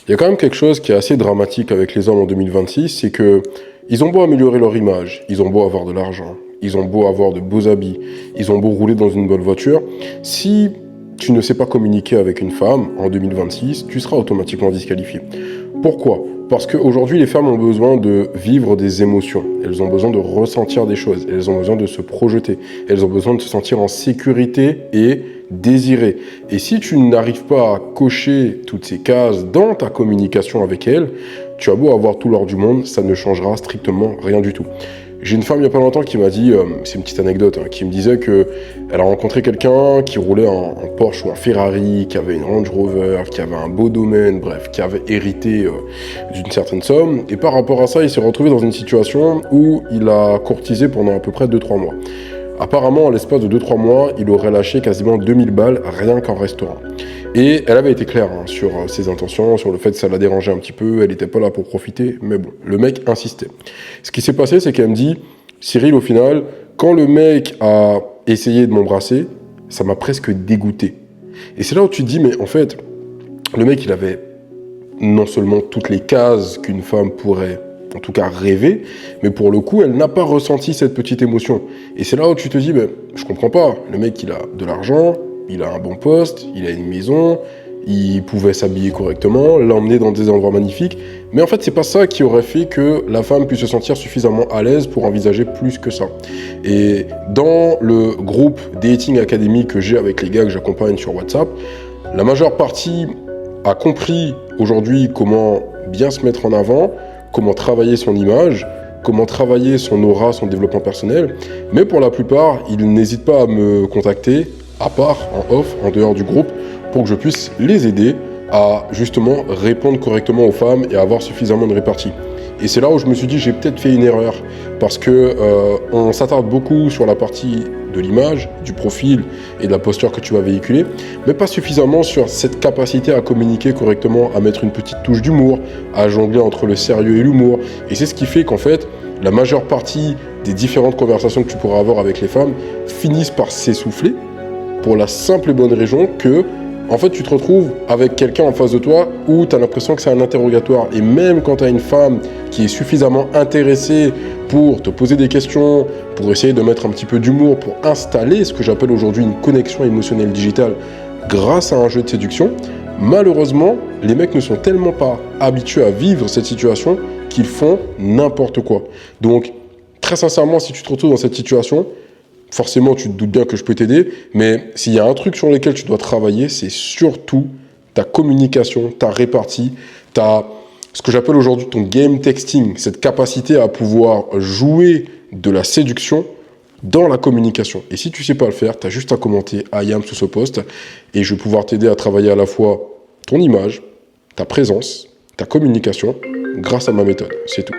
Il y a quand même quelque chose qui est assez dramatique avec les hommes en 2026, c'est que ils ont beau améliorer leur image, ils ont beau avoir de l'argent, ils ont beau avoir de beaux habits, ils ont beau rouler dans une bonne voiture, si tu ne sais pas communiquer avec une femme en 2026, tu seras automatiquement disqualifié. Pourquoi ? Parce qu'aujourd'hui, les femmes ont besoin de vivre des émotions, elles ont besoin de ressentir des choses, elles ont besoin de se projeter, elles ont besoin de se sentir en sécurité et désirées. Et si tu n'arrives pas à cocher toutes ces cases dans ta communication avec elles, tu as beau avoir tout l'or du monde, ça ne changera strictement rien du tout. J'ai une femme il n'y a pas longtemps qui m'a dit, c'est une petite anecdote, qui me disait qu'elle a rencontré quelqu'un qui roulait en Porsche ou en Ferrari, qui avait une Range Rover, qui avait un beau domaine, bref, qui avait hérité d'une certaine somme. Et par rapport à ça, il s'est retrouvé dans une situation où il a courtisé pendant à peu près 2-3 mois. Apparemment, en l'espace de 2-3 mois, il aurait lâché quasiment 2000 balles rien qu'en restaurant. Et elle avait été claire sur ses intentions, sur le fait que ça la dérangeait un petit peu, elle n'était pas là pour profiter, mais bon, le mec insistait. Ce qui s'est passé, c'est qu'elle me dit, Cyril, au final, quand le mec a essayé de m'embrasser, ça m'a presque dégoûté. Et c'est là où tu te dis, mais en fait, le mec, il avait non seulement toutes les cases qu'une femme pourrait en tout cas rêver, mais pour le coup, elle n'a pas ressenti cette petite émotion. Et c'est là où tu te dis, ben, je comprends pas, le mec, il a de l'argent, il a un bon poste, il a une maison, il pouvait s'habiller correctement, l'emmener dans des endroits magnifiques, mais en fait, c'est pas ça qui aurait fait que la femme puisse se sentir suffisamment à l'aise pour envisager plus que ça. Et dans le groupe Dating Academy que j'ai avec les gars que j'accompagne sur WhatsApp, la majeure partie a compris aujourd'hui comment bien se mettre en avant, comment travailler son image, comment travailler son aura, son développement personnel. Mais pour la plupart, ils n'hésitent pas à me contacter, à part, en off, en dehors du groupe, pour que je puisse les aider à justement répondre correctement aux femmes et avoir suffisamment de répartie. Et c'est là où je me suis dit, j'ai peut-être fait une erreur, parce que on s'attarde beaucoup sur la partie de l'image, du profil et de la posture que tu vas véhiculer, mais pas suffisamment sur cette capacité à communiquer correctement, à mettre une petite touche d'humour, à jongler entre le sérieux et l'humour. Et c'est ce qui fait qu'en fait, la majeure partie des différentes conversations que tu pourras avoir avec les femmes finissent par s'essouffler, pour la simple et bonne raison que en fait, tu te retrouves avec quelqu'un en face de toi où tu as l'impression que c'est un interrogatoire. Et même quand tu as une femme qui est suffisamment intéressée pour te poser des questions, pour essayer de mettre un petit peu d'humour, pour installer ce que j'appelle aujourd'hui une connexion émotionnelle digitale grâce à un jeu de séduction, malheureusement, les mecs ne sont tellement pas habitués à vivre cette situation qu'ils font n'importe quoi. Donc, très sincèrement, si tu te retrouves dans cette situation, forcément, tu te doutes bien que je peux t'aider, mais s'il y a un truc sur lequel tu dois travailler, c'est surtout ta communication, ta répartie, ce que j'appelle aujourd'hui ton game texting, cette capacité à pouvoir jouer de la séduction dans la communication. Et si tu ne sais pas le faire, tu as juste à commenter IAM sous ce post et je vais pouvoir t'aider à travailler à la fois ton image, ta présence, ta communication grâce à ma méthode. C'est tout.